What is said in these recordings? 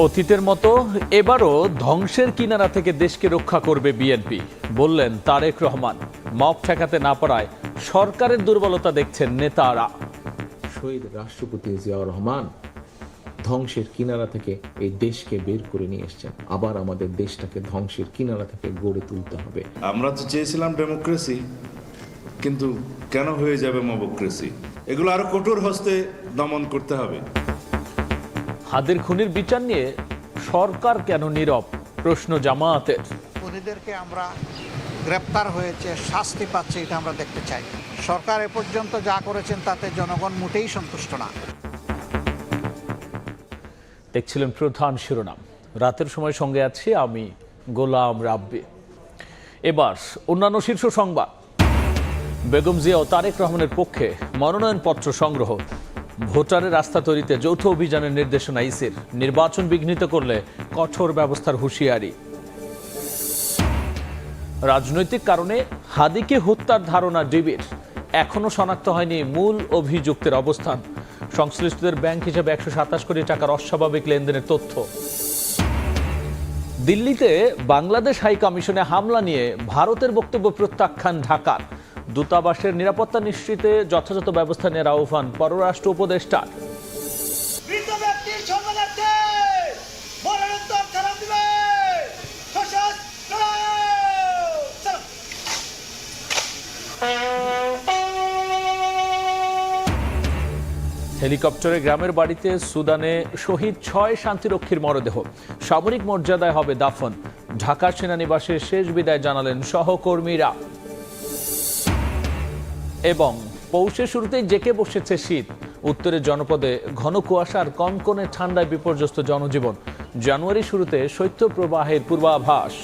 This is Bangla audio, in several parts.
অতীতের মতো এবারও ধ্বংসের কিনারা থেকে দেশকে রক্ষা করবে বিএনপি, বললেন তারেক রহমান। মব ঠেকাতে না পারায় সরকারের দুর্বলতা দেখছেন নেতারা। শহীদ রাষ্ট্রপতি জিয়াউর রহমান ধ্বংসের কিনারা থেকে এই দেশকে বের করে নিয়ে এসেছেন। আবার আমাদের দেশটাকে ধ্বংসের কিনারা থেকে গড়ে তুলতে হবে। আমরা তো চেয়েছিলাম ডেমোক্রেসি, কিন্তু কেন হয়ে যাবে মবক্রেসি? এগুলো আরো কঠোর হস্তে দমন করতে হবে। হাদির খুনির বিচার নিয়ে সরকার কেন নীরব, প্রশ্ন জামায়াতের। খুনিদেরকে আমরা গ্রেপ্তার হয়েছে, শাস্তি পাচ্ছে, এটা আমরা দেখতে চাই। সরকার এ পর্যন্ত যা করেছেন তাতে জনগণ মোটেই সন্তুষ্ট না। দেখছিলেন প্রধান শিরোনাম। রাতের সময় সঙ্গে আছি আমি গোলাম রাব্বি। এবার অন্যান্য শীর্ষ সংবাদ। বেগম জিয়া ও তারেক রহমানের পক্ষে মনোনয়নপত্র সংগ্রহ, ভোটারের আস্থা তৈরিতে যৌথ অভিযানের নির্দেশনা ইসির, নির্বাচন বিঘ্নিত করলে কঠোর ব্যবস্থার হুঁশিয়ারি। রাজনৈতিক কারণে হাদিকে হত্যার ধারণা ডিবির, এখনো শনাক্ত হয়নি মূল অভিযুক্তের অবস্থান। সংশ্লিষ্টদের ব্যাংক হিসেবে 127 কোটি টাকার অস্বাভাবিক লেনদেনের তথ্য। দিল্লিতে বাংলাদেশ হাই কমিশনে হামলা নিয়ে ভারতের বক্তব্য প্রত্যাখ্যান ঢাকার। দূতাবাসের নিরাপত্তা নিশ্চিতে যথাযথ ব্যবস্থা নেওয়ার আহ্বান পররাষ্ট্র উপদেষ্টার। হেলিকপ্টারে গ্রামের বাড়িতে সুদানে শহীদ 6 শান্তিরক্ষীর মরদেহ, সামরিক মর্যাদায় হবে দাফন। ঢাকা সেনানিবাসে শেষ বিদায় জানালেন সহকর্মীরা। এবং পৌষের শুরুতেই জেঁকে বসেছে শীত, উত্তরের জনপদে ঘন কুয়াশার কনকনে ঠান্ডায় বিপর্যস্ত জনজীবন। জানুয়ারি শুরুতে শৈত্যপ্রবাহের পূর্বাভাস।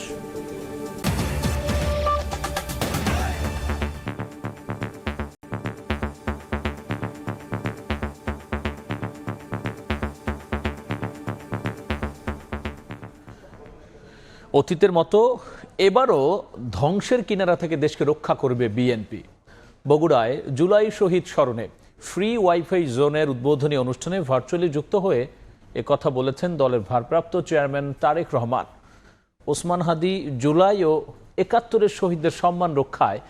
অতীতের মতো এবারও ধ্বংসের কিনারা থেকে দেশকে রক্ষা করবে বিএনপি। বগুড়ায় জুলাই শহীদ স্মরণে ফ্রি ওয়াইফাই জোনের উদ্বোধনী অনুষ্ঠানে ভার্চুয়ালি যুক্ত হয়ে একথা বলেছেন দলের ভারপ্রাপ্ত চেয়ারম্যান তারেক রহমান। ওসমান হাদি জুলাই ও ৭১-এর শহীদদের সম্মান রক্ষায়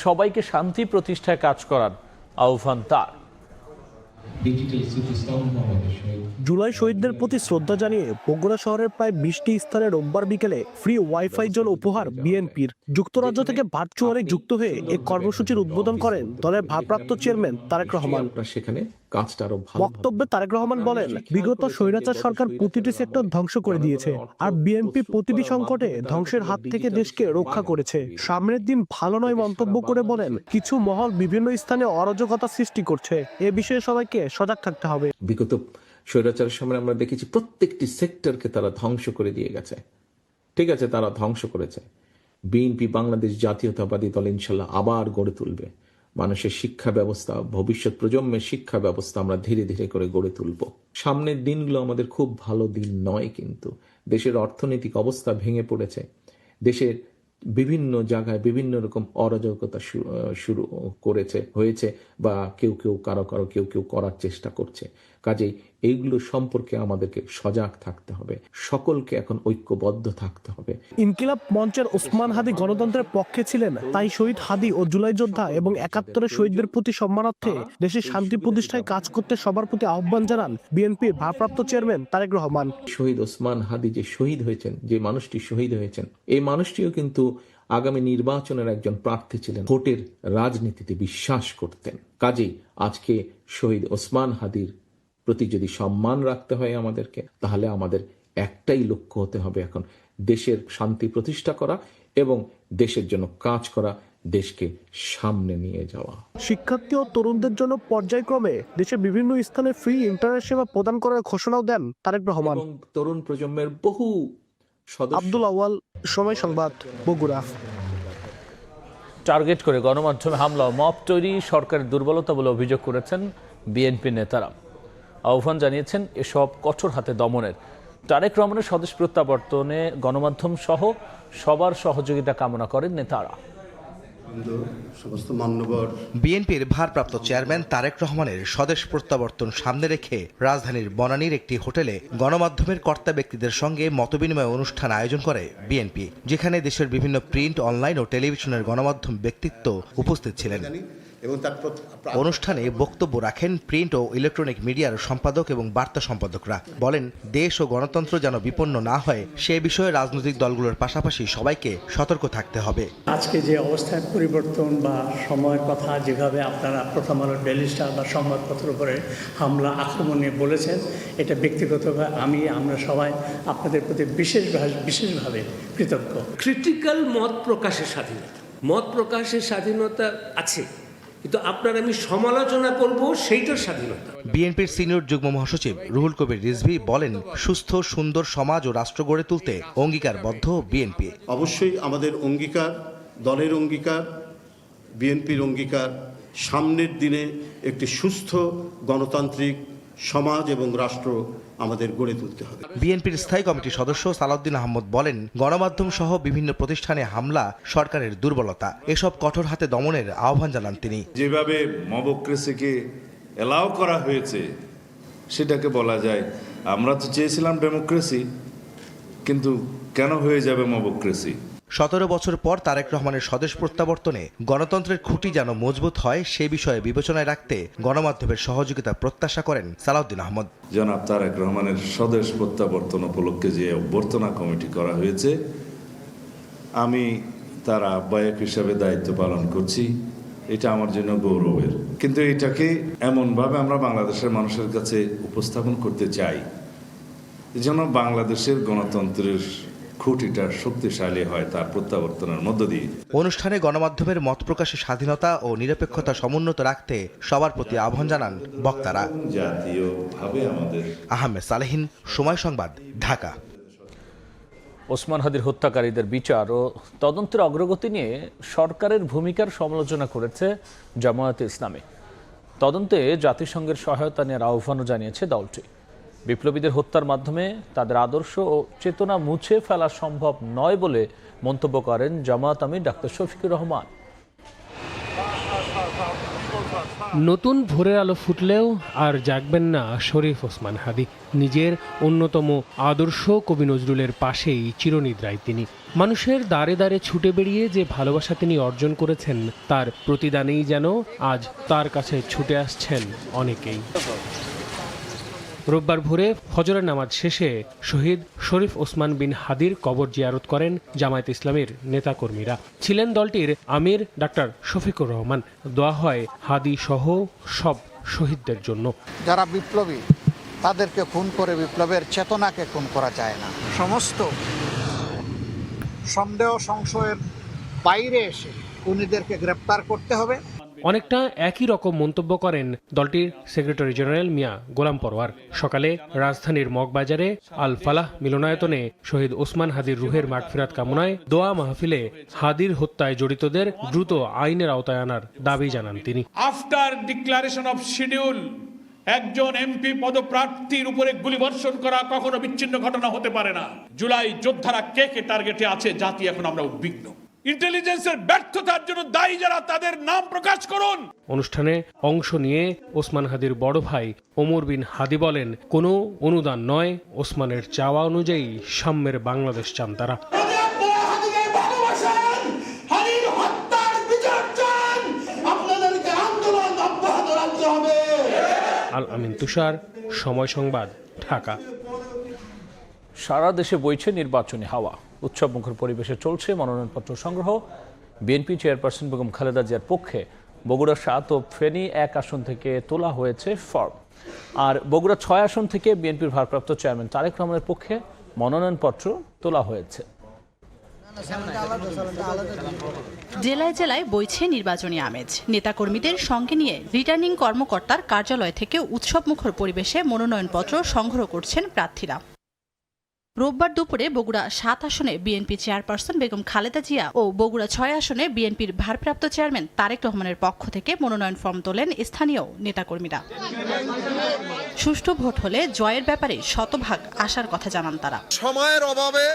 সবাইকে শান্তি প্রতিষ্ঠায় কাজ করার আহ্বান তার। জুলাই শহীদদের প্রতি শ্রদ্ধা জানিয়ে বগুড়া শহরের প্রায় 20টি স্থানে রোববার বিকেলে ফ্রি ওয়াইফাই জোন উপহার বিএনপির। যুক্তরাজ্য থেকে ভার্চুয়ালি যুক্ত হয়ে এই কর্মসূচির উদ্বোধন করেন দলের ভারপ্রাপ্ত চেয়ারম্যান তারেক রহমান। সেখানে কাজটা আরো ভালো। বক্তব্যে তারেক রহমান বলেন, বিগত স্বৈরাচার সরকার প্রতিটি সেক্টর ধ্বংস করে দিয়েছে, আর বিএনপি প্রতিটি সংকটে ধ্বংসের হাত থেকে দেশকে রক্ষা করেছে। সামনের দিন ভালো নয় মন্তব্য করে বলেন, কিছু মহল বিভিন্ন স্থানে অরাজকতা সৃষ্টি করছে, এ বিষয়ে সবাইকে সজাগ থাকতে হবে। বিগত স্বৈরাচারের সময় আমরা দেখেছি প্রত্যেকটি সেক্টরকে তারা ধ্বংস করে দিয়ে গেছে। ঠিক আছে, তারা ধ্বংস করেছে। বিএনপি বাংলাদেশ জাতীয়তাবাদী দল ইনশাল্লাহ আবার গড়ে তুলবে। মানুষের শিক্ষা ব্যবস্থা, ভবিষ্যৎ প্রজন্মের শিক্ষা ব্যবস্থা আমরা ধীরে ধীরে করে গড়ে তুলব। সামনের দিনগুলো আমাদের খুব ভালো দিন নয়, কিন্তু দেশের অর্থনৈতিক অবস্থা ভেঙে পড়েছে। দেশের বিভিন্ন জায়গায় বিভিন্ন রকম অরাজকতা শুরু হয়েছে বা কেউ কেউ করার চেষ্টা করছে। কাজেই এইগুলো সম্পর্কে আমাদেরকে সজাগ থাকতে হবে, সকলকে এখন ঐক্যবদ্ধ থাকতে হবে। ইনকিলাব মঞ্চের ওসমান হাদি গণতন্ত্রের পক্ষে ছিলেন, তাই শহীদ হাদি ও জুলাই যোদ্ধা এবং ৭১-এর শহীদদের প্রতি সম্মানার্থে দেশের শান্তি প্রতিষ্ঠায় কাজ করতে সবার প্রতি আহ্বান জানান বিএনপির ভারপ্রাপ্ত চেয়ারম্যান তারেক রহমান। শহীদ ওসমান হাদি যে শহীদ হয়েছেন, যে মানুষটি শহীদ হয়েছেন, এই মানুষটিও কিন্তু আগামী নির্বাচনের একজন প্রার্থী ছিলেন, ভোটের রাজনীতিতে বিশ্বাস করতেন। কাজেই আজকে শহীদ ওসমান হাদির প্রতি যদি সম্মান রাখতে হয় আমাদেরকে, তাহলে আমাদের একটাই লক্ষ্য হতে হবে এখন, দেশের শান্তি প্রতিষ্ঠা করা এবং দেশের জন্য কাজ করা, দেশকে সামনে নিয়ে যাওয়া। শিক্ষার্থী ও তরুণদের জন্য পর্যায়ক্রমে দেশের বিভিন্ন স্থানে ফ্রি ইন্টারনেট সেবা প্রদান করার ঘোষণাও দেন তারেক রহমান। এবং তরুণ প্রজন্মের বহু আব্দুল আওয়াল, সময় সংবাদ, বগুড়া। টার্গেট করে গণমাধ্যমে হামলা ও মব তৈরি সরকারের দুর্বলতা বলে অভিযোগ করেছেন বিএনপি নেতারা। আহ্বান জানিয়েছেন এসব কঠোর হাতে দমনের। তারেক রহমানের স্বদেশ প্রত্যাবর্তনে গণমাধ্যম সহ সবার সহযোগিতা কামনা করেন নেতারা। সমস্ত মান্যবর বিএনপির ভারপ্রাপ্ত চেয়ারম্যান তারেক রহমানের স্বদেশ প্রত্যাবর্তন সামনে রেখে রাজধানীর বনানীর একটি হোটেলে গণমাধ্যমের কর্তা ব্যক্তিদের সঙ্গে মতবিনিময় অনুষ্ঠান আয়োজন করে বিএনপি, যেখানে দেশের বিভিন্ন প্রিন্ট, অনলাইন ও টেলিভিশনের গণমাধ্যম ব্যক্তিত্ব উপস্থিত ছিলেন। এবং তার অনুষ্ঠানে বক্তব্য রাখেন প্রিন্ট ও ইলেকট্রনিক মিডিয়ার সম্পাদক এবং বার্তা সম্পাদকরা। বলেন, দেশ ও গণতন্ত্র যেন বিপন্ন না হয় সে বিষয়ে রাজনৈতিক দলগুলোর পাশাপাশি সবাইকে সতর্ক থাকতে হবে। আজকে যে অবস্থার পরিবর্তন বা সময়ের কথা যেভাবে আপনারা প্রথম আলো, ডেইলি স্টার বা সংবাদপত্রের উপরে হামলা আক্রমণ নিয়ে বলেছেন, এটা ব্যক্তিগতভাবে আমরা সবাই আপনাদের প্রতি বিশেষভাবে কৃতজ্ঞ। ক্রিটিক্যাল মত প্রকাশের স্বাধীনতা আছে, কিন্তু আপনার আমি সমালোচনা করব সেইটার স্বাধীনতা। বিএনপির সিনিয়র যুগ্ম মহাসচিব রুহুল কবির রিজভী বলেন, সুস্থ সুন্দর সমাজ ও রাষ্ট্র গড়ে তুলতে অঙ্গীকারবদ্ধ বিএনপি। অবশ্যই আমাদের অঙ্গীকার, দলের অঙ্গীকার, বিএনপির অঙ্গীকার, সামনের দিনে একটি সুস্থ গণতান্ত্রিক সমাজ এবং রাষ্ট্র আমাদের গড়ে তুলতে হবে। বিএনপির স্থায়ী কমিটির সদস্য সালাউদ্দিন আহমদ বলেন, গণমাধ্যম সহ বিভিন্ন প্রতিষ্ঠানে হামলা সরকারের দুর্বলতা, এসব কঠোর হাতে দমনের আহ্বান জানান তিনি। যেভাবে মবক্রেসিকে এলাও করা হয়েছে সেটাকে বলা যায় আমরা তো চেয়েছিলাম ডেমোক্রেসি, কিন্তু কেন হয়ে যাবে মবক্রেসি? 17 বছর পর তারেক রহমানের স্বদেশ প্রত্যাবর্তনে গণতন্ত্রের খুঁটি যেন মজবুত হয় সে বিষয়ে বিবেচনায় রাখতে গণমাধ্যমের সহযোগিতা প্রত্যাশা করেন সালাউদ্দিন আহমদ। জনাব তারেক রহমানের স্বদেশ প্রত্যাবর্তন উপলক্ষে যে অভ্যর্থনা কমিটি করা হয়েছে, আমি তার আহ্বায়ক হিসাবে দায়িত্ব পালন করছি, এটা আমার জন্য গৌরবের। কিন্তু এটাকে এমনভাবে আমরা বাংলাদেশের মানুষের কাছে উপস্থাপন করতে চাই যেন বাংলাদেশের গণতন্ত্রের খুঁটিটা শক্তিশালী হয় তার প্রত্যাবর্তনের মধ্য দিয়ে। অনুষ্ঠানে গণমাধ্যমের মত প্রকাশের স্বাধীনতা ও নিরপেক্ষতা সমুন্নত রাখতে সবার প্রতি আহ্বান জানান বক্তারা। জাতীয়ভাবে আমাদের আহমেদ সালেহিন, সময় সংবাদ, ঢাকা। ওসমান হাদির হত্যাকারীদের বিচার ও তদন্তের অগ্রগতি নিয়ে সরকারের ভূমিকার সমালোচনা করেছে জামায়াতে ইসলামী। তদন্তে জাতিসংঘের সহায়তা নেওয়ার আহ্বানও জানিয়েছে দলটি। বিপ্লবীদের হত্যার মাধ্যমে তাদের আদর্শ ও চেতনা মুছে ফেলা সম্ভব নয় বলে মন্তব্য করেন জামায়াত আমির ডাক্তার শফিকুর রহমান। নতুন ভোরের আলো ফুটলেও আর জাগবেন না শরীফ ওসমান হাদি। নিজের অন্যতম আদর্শ কবি নজরুলের পাশেই চিরনিদ্রায় তিনি। মানুষের দ্বারে দ্বারে ছুটে বেরিয়ে যে ভালোবাসা তিনি অর্জন করেছেন তার প্রতিদানেই যেন আজ তার কাছে ছুটে আসছেন অনেকেই। রোববার ভোরে ফজরের নামাজ শেষে শহীদ শরীফ ওসমান বিন হাদির কবর জিয়ারত করেন জামায়াত ইসলামীর নেতাকর্মীরা। ছিলেন দলটির আমির ডাক্তার শফিকুর রহমান। দোয়া হয় হাদি সহ সব শহীদদের জন্য। যারা বিপ্লবী তাদেরকে খুন করে বিপ্লবের চেতনাকে খুন করা যায় না। সমস্ত সন্দেহ সংশয়ের বাইরে এসে খুনিদেরকে গ্রেপ্তার করতে হবে। অনেকটা একই রকম মন্তব্য করেন দলটির সেক্রেটারি জেনারেল মিয়া গোলাম পরওয়ার। সকালে রাজধানীর মগবাজারে আল ফালাহ মিলনায়তনে শহীদ ওসমান হাদির রুহের মাগফিরাত কামনায় দোয়া মাহফিলে হাদির হত্যায় জড়িতদের দ্রুত আইনের আওতায় আনার দাবি জানান তিনি। আফটার ডিক্লারেশন অফ শিডিউল একজন এমপি পদপ্রার্থীর উপরে গুলিবর্ষণ করা কখনো বিচ্ছিন্ন ঘটনা হতে পারে না। জুলাই যোদ্ধারা কে কে টার্গেটে আছে জাতি এখন আমরা উদ্বিগ্ন। ইন্টেলিজেন্সের ব্যর্থতার জন্য দায়ী যারা তাদের নাম প্রকাশ করুন। অনুষ্ঠানে অংশ নিয়ে ওসমান হাদির বড় ভাই ওমর বিন হাদি বলেন, কোনো অনুদান নয়, ওসমানের চাওয়া অনুযায়ী সাম্যের বাংলাদেশ চান তারা। আল আমিন তুষার, সময় সংবাদ, ঢাকা। সারা দেশে বইছে নির্বাচনী হাওয়া। উৎসবমুখর পরিবেশে চলছে মনোনয়নপত্র সংগ্রহ। বিএনপি চেয়ারপারসন বেগম খালেদা জিয়ার পক্ষে বগুড়া 7 ও ফেনী 1 আসন থেকে তোলা হয়েছে ফর্ম। আর বগুড়া 6 আসন থেকে বিএনপির ভারপ্রাপ্ত চেয়ারম্যান তারেক রহমানের পক্ষে মনোনয়নপত্র তোলা হয়েছে। জেলায় জেলায় বইছে নির্বাচনী আমেজ। নেতাকর্মীদের সঙ্গে নিয়ে রিটার্নিং কর্মকর্তার কার্যালয় থেকে উৎসবমুখর পরিবেশে মনোনয়নপত্র সংগ্রহ করছেন প্রার্থীরা। রোববার দুপুরে বগুড়া 7 আসনে বিএনপি চেয়ারপারসন বেগম খালেদা জিয়া ও বগুড়া 6 আসনে বিএনপির ভারপ্রাপ্ত চেয়ারম্যান তারেক রহমানের পক্ষ থেকে মনোনয়ন ফর্ম তোলেন স্থানীয় নেতাকর্মীরা। সুষ্ঠু ভোট হলে জয়ের ব্যাপারে শতভাগ আশার কথা জানান তারা। সময়ের অভাবে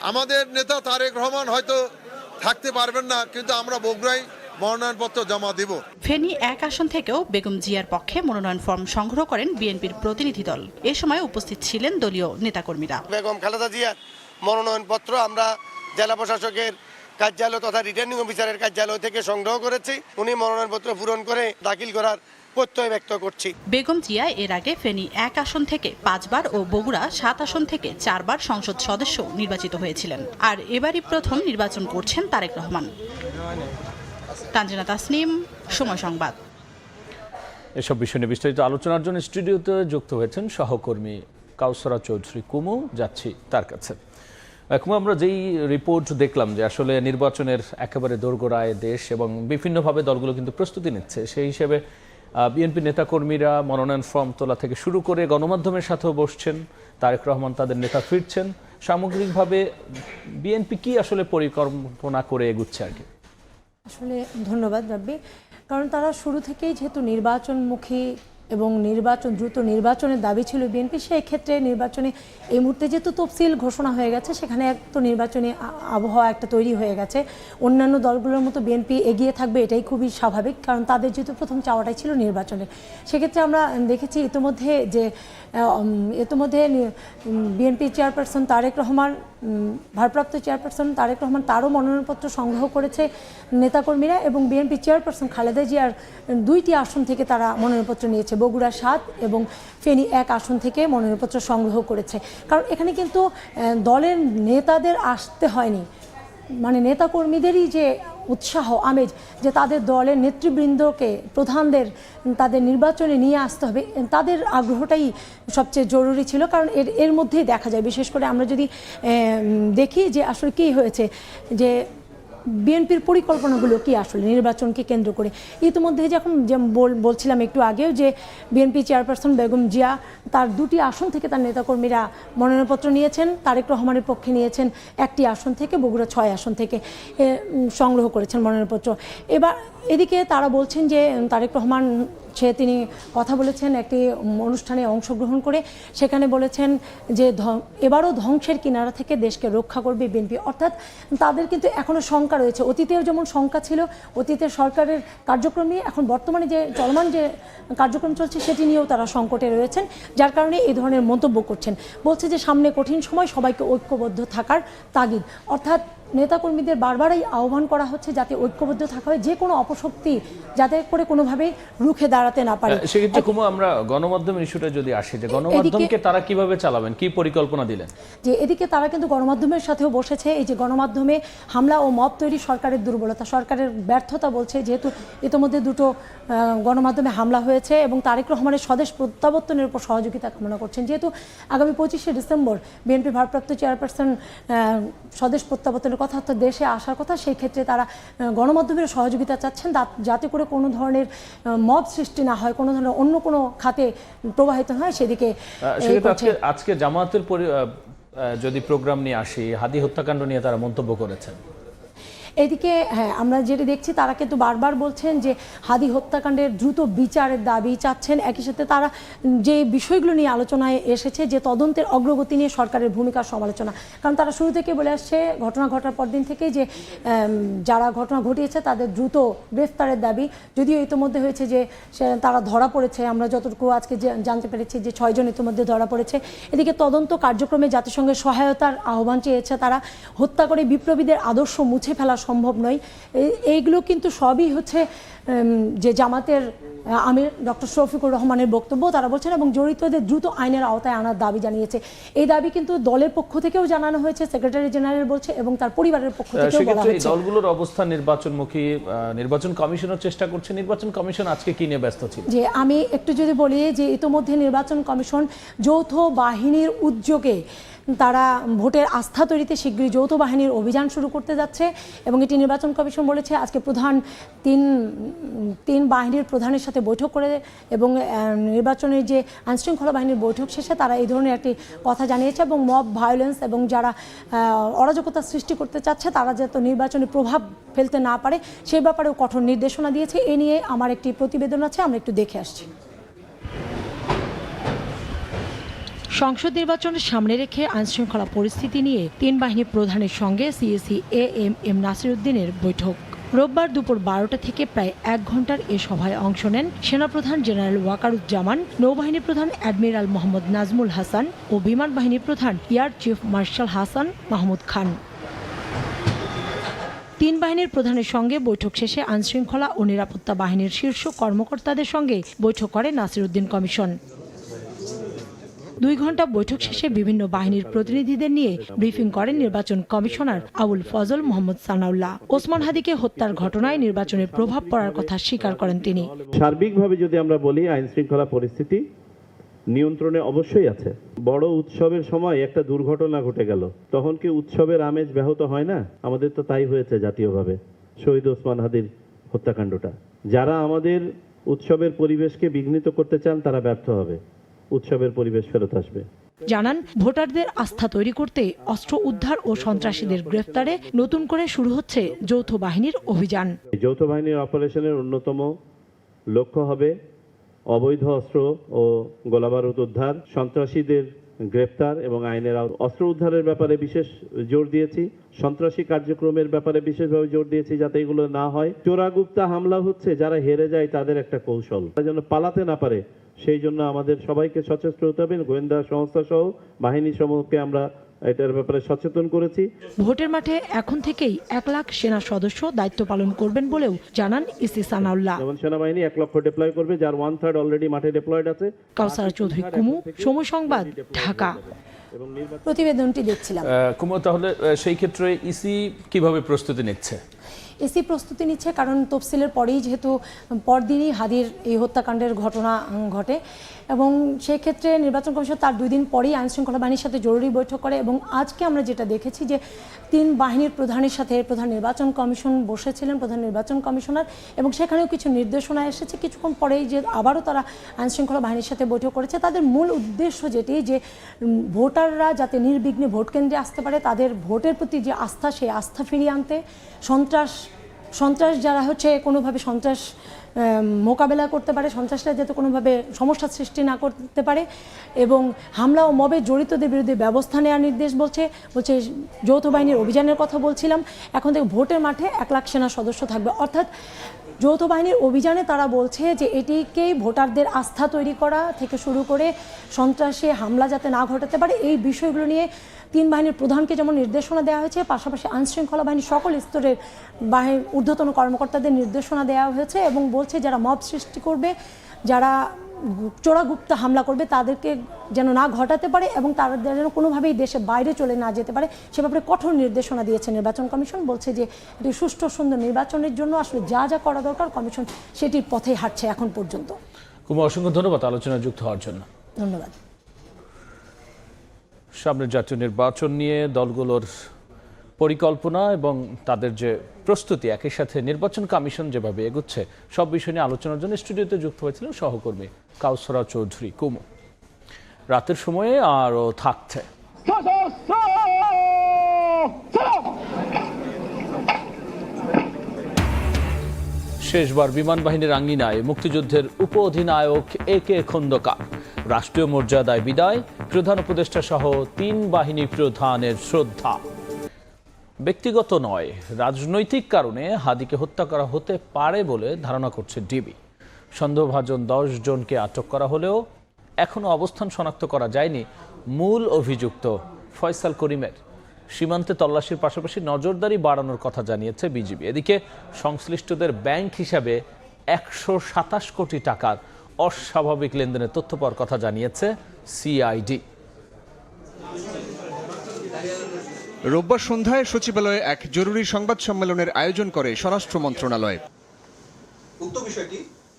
আমাদের নেতা তারেক রহমান হয়তো থাকতে পারবেন না, কিন্তু আমরা বগুড়ায় মনোনয়নপত্র জমা দেব। ফেনী 1 আসন থেকেও বেগম জিয়ার পক্ষে মনোনয়ন ফর্ম সংগ্রহ করেন বিএনপির প্রতিনিধি দল। এ সময় উপস্থিত ছিলেন দলীয় নেতাকর্মীরা। বেগম খালেদা জিয়ার মনোনয়নপত্র আমরা জেলা প্রশাসকের কার্যালয় তথা রিটার্নিং অফিসারের কার্যালয় থেকে সংগ্রহ করেছি। উনি মনোনয়নপত্র পূরণ করে দাখিল করার প্রত্যয় ব্যক্ত করছি। বেগম জিয়া এর আগে ফেনী 1 আসন থেকে 5 বার ও বগুড়া 7 আসন থেকে 4 বার সংসদ সদস্য নির্বাচিত হয়েছিলেন। আর এবারই প্রথম নির্বাচন করছেন তারেক রহমান। তানজিনা তাসনিম, সময় সংবাদ। এসব বিষয় নিয়ে বিস্তারিত আলোচনার জন্য স্টুডিওতে যুক্ত হয়েছেন সহকর্মী কাউসারা চৌধুরী কুমু। যাচ্ছি তার কাছে। কুমু, আমরা যেই রিপোর্ট দেখলাম যে আসলে নির্বাচনের একেবারে দোরগোড়ায় দেশ এবং বিভিন্নভাবে দলগুলো কিন্তু প্রস্তুতি নিচ্ছে, সেই হিসেবে বিএনপি নেতাকর্মীরা মনোনয়ন ফর্ম তোলা থেকে শুরু করে গণমাধ্যমের সাথেও বসছেন, তারেক রহমান তাদের নেতা ফিরছেন। সামগ্রিকভাবে বিএনপি কি আসলে পরিকল্পনা করে এগুচ্ছে আর কি? আসলে ধন্যবাদ রাব্বি, কারণ তারা শুরু থেকেই যেহেতু নির্বাচনমুখী এবং দ্রুত নির্বাচনের দাবি ছিল বিএনপি, সেই ক্ষেত্রে নির্বাচনে এই মুহূর্তে যেহেতু তফসিল ঘোষণা হয়ে গেছে, সেখানে তো নির্বাচনী আবহাওয়া একটা তৈরি হয়ে গেছে। অন্যান্য দলগুলোর মতো বিএনপি এগিয়ে থাকবে এটাই খুবই স্বাভাবিক, কারণ তাদের যেহেতু প্রথম চাওয়াটাই ছিল নির্বাচনে। সেক্ষেত্রে আমরা দেখেছি ইতিমধ্যে বিএনপি চেয়ারপারসন তারেক রহমান, ভারপ্রাপ্ত চেয়ারপারসন তারেক রহমান, তারও মনোনয়নপত্র সংগ্রহ করেছে নেতাকর্মীরা, এবং বিএনপি চেয়ারপারসন খালেদা জিয়ার 2টি আসন থেকে তারা মনোনয়নপত্র নিয়েছে। বগুড়া 7 এবং ফেনী 1 আসন থেকে মনোনয়নপত্র সংগ্রহ করেছে। কারণ এখানে কিন্তু দলের নেতাদের আসতে হয়নি, মানে নেতাকর্মীদেরই যে উৎসাহ আমেজ যে তাদের দলের নেতৃবৃন্দকে প্রধানদের তাদের নির্বাচনে নিয়ে আসতে হবে, তাদের আগ্রহটাই সবচেয়ে জরুরি ছিল। কারণ এর মধ্যেই দেখা যায়, বিশেষ করে আমরা যদি দেখি যে আসলে কী হয়েছে, যে বিএনপির পরিকল্পনাগুলো কি আসলে নির্বাচনকে কেন্দ্র করে। ইতিমধ্যে যখন বলছিলাম একটু আগেও যে বিএনপি চেয়ারপারসন বেগম জিয়া তার 2টি আসন থেকে তার নেতাকর্মীরা মনোনয়নপত্র নিয়েছেন, তারেক রহমানের পক্ষে নিয়েছেন 1টি আসন থেকে, বগুড়া 6 আসন থেকে সংগ্রহ করেছেন মনোনয়নপত্র। এবার এদিকে তারা বলছেন যে তারেক রহমান তিনি কথা বলেছেন একটি অনুষ্ঠানে অংশগ্রহণ করে, সেখানে বলেছেন যে এবারও ধ্বংসের কিনারা থেকে দেশকে রক্ষা করবে বিএনপি। অর্থাৎ তাদের কিন্তু এখনও শঙ্কা রয়েছে, অতীতেও যেমন শঙ্কা ছিল, অতীতের সরকারের কার্যক্রম নিয়ে এখন বর্তমানে যে চলমান যে কার্যক্রম চলছে সেটি নিয়েও তারা সংকটে রয়েছেন, যার কারণে এই ধরনের মন্তব্য করছেন। বলছে যে সামনে কঠিন সময়, সবাইকে ঐক্যবদ্ধ থাকার তাগিদ। অর্থাৎ নেতাকর্মীদের বারবারই আহ্বান করা হচ্ছে যাতে ঐক্যবদ্ধ থাকা হয়, যে কোনো অপশক্তি যাতে করে কোনোভাবেই রুখে দাঁড়াতে না পারে। সেক্ষেত্রে কুমু, আমরা গণমাধ্যমের ইস্যুটা যদি আসি, যে গণমাধ্যমকে তারা কিভাবে চালাবেন, কি পরিকল্পনা দিলেন? যে এদিকে তারা কিন্তু গণমাধ্যমের সাথেও বসেছে। এই যে গণমাধ্যমে হামলা ও মব তৈরি সরকারের দুর্বলতা, সরকারের ব্যর্থতা বলছে, যেহেতু ইতিমধ্যে 2টো গণমাধ্যমে হামলা হয়েছে এবং তারেক রহমানের স্বদেশ প্রত্যাবর্তনের উপর সহযোগিতা কামনা করছেন। যেহেতু আগামী 25শে ডিসেম্বর বিএনপি ভারপ্রাপ্ত চেয়ারপারসন স্বদেশ প্রত্যাবর্তনের কথা, অর্থাৎ দেশে আসার কথা, সেই ক্ষেত্রে তারা গণমাধ্যমের সহযোগিতা চাচ্ছেন যাতে করে কোনো ধরনের মব সৃষ্টি না হয়, কোনো ধরনের অন্য কোনো খাতে প্রবাহিত হয় সেদিকে। আজকে জামায়াতের যদি প্রোগ্রাম নিয়ে আসি, হাদি হত্যাকাণ্ড নিয়ে তারা মন্তব্য করেছেন। এদিকে হ্যাঁ, আমরা যেটা দেখছি তারা কিন্তু বারবার বলছেন যে হাদি হত্যাকাণ্ডের দ্রুত বিচারের দাবি চাচ্ছেন। একই সাথে তারা যে বিষয়গুলো নিয়ে আলোচনায় এসেছে, যে তদন্তের অগ্রগতি নিয়ে সরকারের ভূমিকার সমালোচনা, কারণ তারা শুরু থেকে বলে আসছে ঘটনা ঘটার পর দিন থেকে যে যারা ঘটনা ঘটিয়েছে তাদের দ্রুত গ্রেফতারের দাবি। যদিও ইতিমধ্যে হয়েছে যে তারা ধরা পড়েছে, আমরা যতটুকু আজকে জানতে পেরেছি যে 6 জন ইতিমধ্যে ধরা পড়েছে। এদিকে তদন্ত কার্যক্রমে জাতিসংঘের সহায়তার আহ্বান চেয়েছে তারা। হত্যা করে বিপ্লবীদের আদর্শ মুছে ফেলা সম্ভব নয়। এইগুলো কিন্তু সবই হচ্ছে যে জামাতের আমির ডক্টর শফিকুর রহমানের বক্তব্য। তারা বলছেন এবং জড়িতদের দ্রুত আইনের আওতায় আনার দাবি জানিয়েছে। এই দাবি কিন্তু দলের পক্ষ থেকেও জানানো হয়েছে, সেক্রেটারি জেনারেল বলছে, এবং তার পরিবারের পক্ষ থেকেও বলা হয়েছে। দলগুলোর অবস্থান নির্বাচনমুখী, নির্বাচন কমিশনের চেষ্টা করছে। নির্বাচন কমিশন আজকে কি নিয়ে ব্যস্ত ছিল? যে আমি একটু যদি বলি যে ইতোমধ্যে নির্বাচন কমিশন যৌথ বাহিনীর উদ্যোগে তারা ভোটের আস্থা তৈরিতে শীঘ্রই যৌথ বাহিনীর অভিযান শুরু করতে যাচ্ছে, এবং এটি নির্বাচন কমিশন বলেছে আজকে প্রধান তিন বাহিনীর প্রধানের সাথে বৈঠক করে এবং নির্বাচনের যে আইনশৃঙ্খলা বাহিনীর বৈঠক শেষে তারা এই ধরনের একটি কথা জানিয়েছে। এবং মব ভায়োলেন্স এবং যারা অরাজকতা সৃষ্টি করতে চাচ্ছে তারা যাতে নির্বাচনে প্রভাব ফেলতে না পারে সেই ব্যাপারেও কঠোর নির্দেশনা দিয়েছে। এ নিয়ে আমার একটি প্রতিবেদন আছে, আমরা একটু দেখে আসছি। সংসদ নির্বাচনের সামনে রেখে আইনশৃঙ্খলা পরিস্থিতি নিয়ে 3 বাহিনী প্রধানের সঙ্গে সিএসি এএমএম নাসিরউদ্দিনের বৈঠক। রোববার দুপুর 12টা থেকে প্রায় 1 ঘন্টার এ সভায় অংশ নেন সেনাপ্রধান জেনারেল ওয়াকারুজ্জামান, নৌবাহিনী প্রধান অ্যাডমিরাল মোহাম্মদ নাজমুল হাসান ও বিমান বাহিনী প্রধান air chief marshal Hasan Mahmud Khan. 3 বাহিনীর প্রধানের সঙ্গে বৈঠক শেষে আইনশৃঙ্খলা ও নিরাপত্তা বাহিনীর শীর্ষ কর্মকর্তাদের সঙ্গে বৈঠক করে নাসিরউদ্দিন কমিশন। 2 ঘন্টা বৈঠক শেষে বিভিন্ন বাহিনীর প্রতিনিধিদের নিয়ে ব্রিফিং করেন নির্বাচন কমিশনার আবুল ফজল মোহাম্মদ সানাউল্লাহ। ওসমান হাদিকে হত্যার ঘটনায় নির্বাচনের প্রভাব পড়ার কথা স্বীকার করেন তিনি। সার্বিকভাবে যদি আমরা বলি, আইন শৃঙ্খলা পরিস্থিতি নিয়ন্ত্রণে অবশ্যই আছে। বড় উৎসবের সময় একটা দুর্ঘটনা ঘটে গেল, তখন কি উৎসবের আমেজ ব্যাহত হয় না? আমাদের তো তাই হয়েছে জাতীয়ভাবে, শহীদ ওসমান হাদির হত্যাকাণ্ডটা। যারা আমাদের উৎসবের পরিবেশকে বিঘ্নিত করতে চান তারা ব্যর্থ হবে, উৎসবের পরিবেশ ফেরত আসবে। জানান, ভোটারদের আস্থা তৈরি করতে অস্ত্র উদ্ধার ও সন্ত্রাসীদের গ্রেফতারে নতুন করে শুরু হচ্ছে যৌথ বাহিনীর অভিযান। যৌথ বাহিনীর অপারেশনের অন্যতম লক্ষ্য হবে অবৈধ অস্ত্র ও গোলাবারুদ উদ্ধার, সন্ত্রাসীদের গ্রেফতার এবং আইনের অস্ত্র উদ্ধারের ব্যাপারে বিশেষ জোর দিয়েছি। সন্ত্রাসী কার্যক্রমের ব্যাপারে বিশেষভাবে জোর দিয়েছি যাতে এগুলো না হয়। চোরাগুপ্তা হামলা হচ্ছে, যারা হেরে যায় তাদের একটা কৌশল, তারা যেন পালাতে না পারে, সেই জন্য আমাদের সবাইকে সচেষ্ট হতে হবে। গোয়েন্দা সংস্থা সহ বাহিনী সমূহকে আমরা এটার ব্যাপারে সচেতন করেছি। ভোটের মাঠে এখন থেকেই 1 লাখ সেনা সদস্য দায়িত্ব পালন করবেন বলেও জানান ইসি সানাউল্লাহ। যেমন সেনাবাহিনী 1 লক্ষ ডিপ্লয় করবে, যার 1/3 অলরেডি মাঠে ডিপ্লয়েড আছে। কাউসার চৌধুরী কুমু, সময় সংবাদ, ঢাকা। প্রতিবেদনটি দেখছিলাম। কুমু, তাহলে সেই ক্ষেত্রে ইসি কিভাবে প্রস্তুতি নিচ্ছে? ইসি প্রস্তুতি নিচ্ছে কারণ তফসিলের পরেই যেহেতু পরদিনই হাদির এই হত্যাকাণ্ডের ঘটনা ঘটে এবং সেই ক্ষেত্রে নির্বাচন কমিশন তার 2 দিন পরেই আইনশৃঙ্খলা বাহিনীর সাথে জরুরি বৈঠক করে এবং আজকে আমরা যেটা দেখেছি যে 3 বাহিনীর প্রধানের সাথে প্রধান নির্বাচন কমিশন বসেছিলেন, প্রধান নির্বাচন কমিশনার, এবং সেখানেও কিছু নির্দেশনা এসেছে। কিছুক্ষণ পরেই যে আবারও তারা আইনশৃঙ্খলা বাহিনীর সাথে বৈঠক করেছে। তাদের মূল উদ্দেশ্য যেটি, যে ভোটাররা যাতে নির্বিঘ্নে ভোট কেন্দ্রে আসতে পারে, তাদের ভোটের প্রতি যে আস্থা, সেই আস্থা ফিরিয়ে আনতে, সন্ত্রাস যারা হচ্ছে কোনোভাবে সন্ত্রাস মোকাবেলা করতে পারে, সন্ত্রাসরা যাতে কোনোভাবে সমস্যা সৃষ্টি না করতে পারে এবং হামলা ও মবে জড়িতদের বিরুদ্ধে ব্যবস্থা নেওয়ার নির্দেশ বলছে যৌথ বাহিনীর অভিযানের কথা বলছিলাম। এখন থেকে ভোটের মাঠে 1 লাখ সেনা সদস্য থাকবে, অর্থাৎ যৌথ বাহিনীর অভিযানে তারা বলছে যে এটিকেই ভোটারদের আস্থা তৈরি করা থেকে শুরু করে সন্ত্রাসী হামলা যাতে না ঘটাতে পারে, এই বিষয়গুলো নিয়ে 3 বাহিনীর প্রধানকে যেমন নির্দেশনা দেওয়া হয়েছে, পাশাপাশি আইনশৃঙ্খলা বাহিনীর সকল স্তরের ঊর্ধ্বতন কর্মকর্তাদের নির্দেশনা দেওয়া হয়েছে এবং বলছে যারা মব সৃষ্টি করবে, যারা চোরাগুপ্তা হামলা করবে, তাদেরকে যেন না ঘটাতে পারে এবং তারা যেন কোনোভাবেই দেশের বাইরে চলে না যেতে পারে, সে ব্যাপারে কঠোর নির্দেশনা দিয়েছে নির্বাচন কমিশন। বলছে যে এটি সুষ্ঠু সুন্দর নির্বাচনের জন্য আসলে যা যা করা দরকার কমিশন সেটির পথে হাঁটছে এখন পর্যন্ত। খুব অসংখ্য ধন্যবাদ আলোচনায় যুক্ত হওয়ার জন্য। ধন্যবাদ। সামনের জাতীয় নির্বাচন নিয়ে দলগুলোর পরিকল্পনা এবং তাদের যে প্রস্তুতি, একই সাথে নির্বাচন কমিশন যেভাবে এগুচ্ছে, সব বিষয় নিয়ে আলোচনার জন্য স্টুডিওতে যুক্ত হয়েছিলেন সহকর্মী কাউসারা চৌধুরী কুমু। রাতের সময়ে আরও থাকছে শেষবার বিমান বাহিনীর আঙ্গিনায় মুক্তিযুদ্ধের উপ অধিনায়ক একে খন্দকার, রাষ্ট্রীয় মর্যাদায় বিদায়, প্রধান উপদেষ্টা সহ 3 বাহিনী প্রধানের শ্রদ্ধা। ব্যক্তিগত নয়, রাজনৈতিক কারণে হাদিকে হত্যা করা হতে পারে বলে ধারণা করছে ডিবি। সন্দেহভাজন 10 জনকে আটক করা হলেও এখনো অবস্থান শনাক্ত করা যায়নি মূল অভিযুক্ত ফয়সাল করিমের। সীমান্তে তল্লাশির পাশাপাশি নজরদারি বাড়ানোর কথা জানিয়েছে বিজিবি। এদিকে সংশ্লিষ্টদের ব্যাংক হিসাবে 127 কোটি টাকার অস্বাভাবিক লেনদেনের তথ্য পাওয়ার কথা জানিয়েছে সিআইডি। রোববার সন্ধ্যায় সচিবালয়ে এক জরুরি সংবাদ সম্মেলনের আয়োজন করে স্বরাষ্ট্র মন্ত্রণালয়।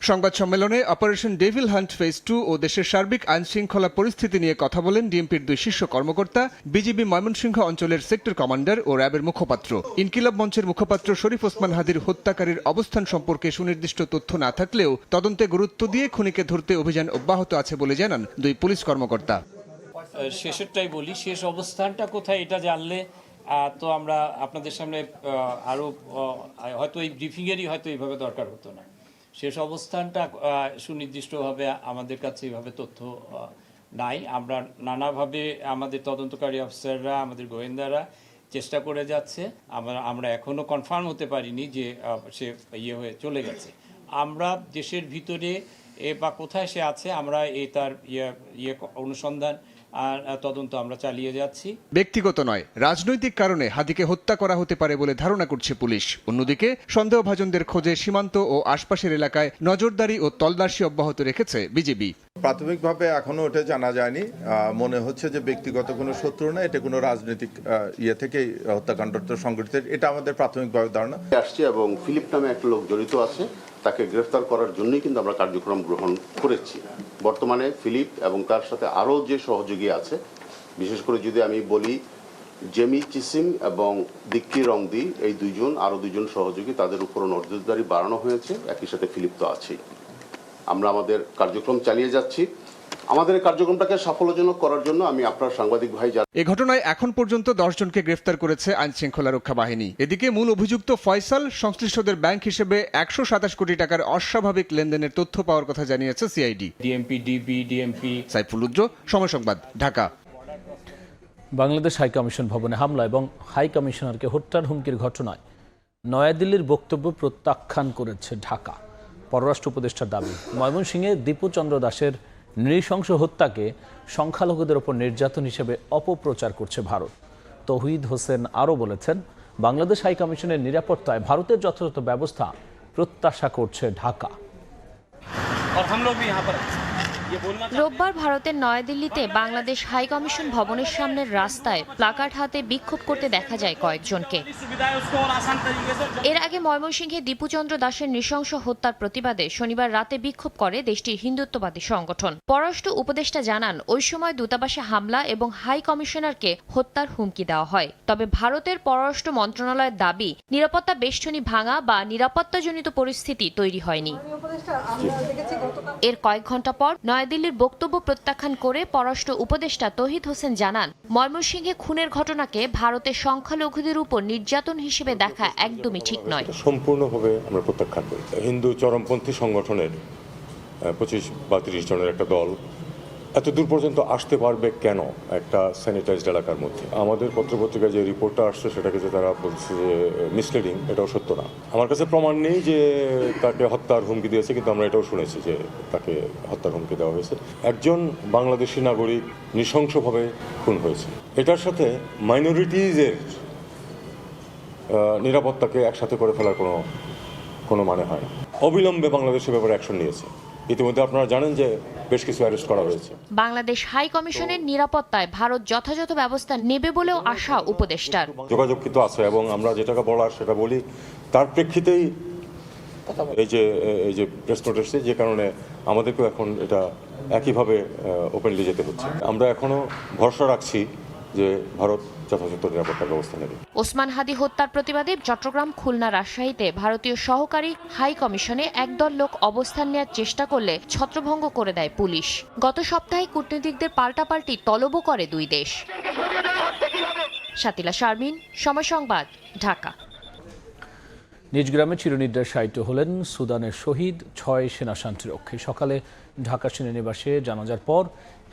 সংবাদ সম্মেলনে অপারেশন ডেভিল হান্ট ফেজ 2 ও দেশের সার্বিক আইন শৃঙ্খলা পরিস্থিতি নিয়ে কথা বলেন ডিএমপির 2 শীর্ষ কর্মকর্তা, বিজিবি ময়মনসিংহ অঞ্চলের সেক্টর কমান্ডার ও র্যাবের মুখপাত্র। ইনকিলাব মঞ্চের মুখপাত্র শরীফ ওসমান হাদির হত্যাকারীর অবস্থান সম্পর্কে সুনির্দিষ্ট তথ্য না থাকলেও তদন্তে গুরুত্ব দিয়ে খুনিকে ধরতে অভিযান অব্যাহত আছে বলে জানান 2 পুলিশ কর্মকর্তা। শেষেরটাই বলি, শেষ অবস্থানটা কোথায় এটা জানলে তো আমরা আপনাদের সামনে আরও হয়তো এই ব্রিফিংয়েরই হয়তো এইভাবে দরকার হতো না। শেষ অবস্থানটা সুনির্দিষ্টভাবে আমাদের কাছে এইভাবে তথ্য নাই। আমরা নানাভাবে আমাদের তদন্তকারী অফিসাররা, আমাদের গোয়েন্দারা চেষ্টা করে যাচ্ছে। আমরা এখনও কনফার্ম হতে পারিনি যে সে হয়ে চলে গেছে। আমরা দেশের ভিতরে বা কোথায় সে আছে আমরা তার অনুসন্ধান আর তদন্ত আমরা চালিয়ে যাচ্ছি। ব্যক্তিগত নয়, রাজনৈতিক কারণে হাদিকে হত্যা করা হতে পারে বলে ধারণা করছে পুলিশ। অন্যদিকে সন্দেহভাজনদের খোঁজে সীমান্ত ও আশপাশের এলাকায় নজরদারি ও তল্লাশি অব্যাহত রেখেছে বিজিবি। প্রাথমিকভাবে এখনো ওটা জানা যায়নি, মনে হচ্ছে যে ব্যক্তিগত কোনো শত্রু না, এটা কোনো রাজনৈতিক থেকেই হত্যাকাণ্ডটা সংঘটিত, এটা আমাদের প্রাথমিকভাবে ধারণা আসছে। এবং ফিলিপ নামে একটা লোক জড়িত আছে, তাকে গ্রেফতার করার জন্যই কিন্তু আমরা কার্যক্রম গ্রহণ করেছি। বর্তমানে ফিলিপ এবং তার সাথে আরও যে সহযোগী আছে, বিশেষ করে যদি আমি বলি জেমি চিসিম এবং দিক্কি রংদি, এই আরও দুইজন সহযোগী, তাদের উপরও নজরদারি বাড়ানো হয়েছে। একই সাথে ফিলিপ তো আছেই। আমরা আমাদের কার্যক্রম চালিয়ে যাচ্ছি। আমাদের কার্যক্রমটাকে সাফল্যজনক করার জন্য আমি আপনার সাংবাদিক ভাই এ ঘটনায় এখন পর্যন্ত 10 জনকে গ্রেফতার করেছে আইন শৃঙ্খলা রক্ষা বাহিনী। এদিকে মূল অভিযুক্ত ফয়সাল সংশ্লিষ্টদের ব্যাংক হিসেবে 127 কোটি টাকার অস্বাভাবিক লেনদেনের তথ্য পাওয়ার কথা জানিয়েছে সিআইডি। ডিএমপি সাইফুল-উজ্জ, সময় সংবাদ, ঢাকা। বাংলাদেশ হাইকমিশন ভবনে হামলা এবং হাই কমিশনারকে হত্যার হুমকির ঘটনায় নয়াদিল্লির বক্তব্য প্রত্যাখ্যান করেছে ঢাকা। পররাষ্ট্র উপদেষ্টার দাবি, ময়মনসিংহে দীপু চন্দ্র দাসের নৃশংস হত্যাকে সংখ্যালঘুদের ওপর নির্যাতন হিসেবে অপপ্রচার করছে ভারত। তৌহিদ হোসেন আরও বলেছেন, বাংলাদেশ হাইকমিশনের নিরাপত্তায় ভারতের যথাযথ ব্যবস্থা প্রত্যাশা করছে ঢাকা। রোববার ভারতের নয়াদিল্লিতে বাংলাদেশ হাইকমিশন ভবনের সামনের রাস্তায় প্লাকার্ড হাতে বিক্ষোভ করতে দেখা যায় কয়েকজনকে। এর আগে ময়মনসিংহে দীপুচন্দ্র দাসের নৃশংস হত্যার প্রতিবাদে শনিবার রাতে বিক্ষোভ করে দেশটির হিন্দুত্ববাদী সংগঠন। পররাষ্ট্র উপদেষ্টা জানান, ওই সময় দূতাবাসে হামলা এবং হাই কমিশনারকে হত্যার হুমকি দেওয়া হয়। তবে ভারতের পররাষ্ট্র মন্ত্রণালয়ের দাবি, নিরাপত্তা বেষ্টনী ভাঙা বা নিরাপত্তাজনিত পরিস্থিতি তৈরি হয়নি। এর কয়েক ঘন্টা পর নয়াদিল্লির বক্তব্য প্রত্যাখ্যান করে পররাষ্ট্র উপদেষ্টা তৌহিদ হোসেন জানান, ময়মনসিংহে খুনের ঘটনাকে ভারতের সংখ্যালঘুদের উপর নির্যাতন হিসেবে দেখা একদমই ঠিক নয়। সম্পূর্ণভাবে আমরা প্রত্যাখ্যান করি। হিন্দু চরমপন্থী সংগঠনের 25 বা 30 জনের একটা দল এত দূর পর্যন্ত আসতে পারবে কেন একটা স্যানিটাইজড এলাকার মধ্যে? আমাদের পত্রপত্রিকায় যে রিপোর্টটা আসছে সেটাকে যে তারা বলছে যে মিসলিডিং, এটাও সত্য না। আমার কাছে প্রমাণ নেই যে তাকে হত্যার হুমকি দিয়েছে, কিন্তু আমরা এটাও শুনেছি যে তাকে হত্যার হুমকি দেওয়া হয়েছে। একজন বাংলাদেশি নাগরিক নৃশংসভাবে খুন হয়েছে। এটার সাথে মাইনরিটিজের নিরাপত্তাকে একসাথে করে ফেলার কোনো মানে হয় না। অবিলম্বে বাংলাদেশের ব্যাপারে অ্যাকশন নিয়েছে। ইতিমধ্যে আপনারা জানেন যে বেশ কিছু অ্যারেস্ট করা হয়েছে। বাংলাদেশ হাই কমিশনের নিরাপত্তায় ভারত যথাযথ ব্যবস্থা নেবে বলেও আশা উপদেষ্টার। যোগাযোগ কিন্তু আছে এবং আমরা যেটাকে বলার সেটা বলি, তার প্রেক্ষিতেই এই যে প্রেস নোট এসেছে, যে কারণে আমাদেরকেও এখন এটা একইভাবে ওপেনলি যেতে হচ্ছে। আমরা এখনো ভরসা রাখছি যে ভারত যথাযথ নিরাপত্তা ব্যবস্থা নেবে। ওসমান হাদি হত্যার প্রতিবাদে চট্টগ্রাম, খুলনা, রাজশাহীতে ভারতীয় সহকারী হাই কমিশনে একদল লোক অবস্থান নেওয়ার চেষ্টা করলে ছত্রভঙ্গ করে দেয় পুলিশ। গত সপ্তাহে কূটনীতিকদের পাল্টাপাল্টি তলবও করে দুই দেশ। শাতিলা শারমিন, সময় সংবাদ, ঢাকা। নিজ গ্রামে চিরনিদ্রায় শায়িত হলেন সুদানের শহীদ 6 সেনা শান্তিরক্ষী। সকালে ঢাকা সেনানিবাসে জানাজার পর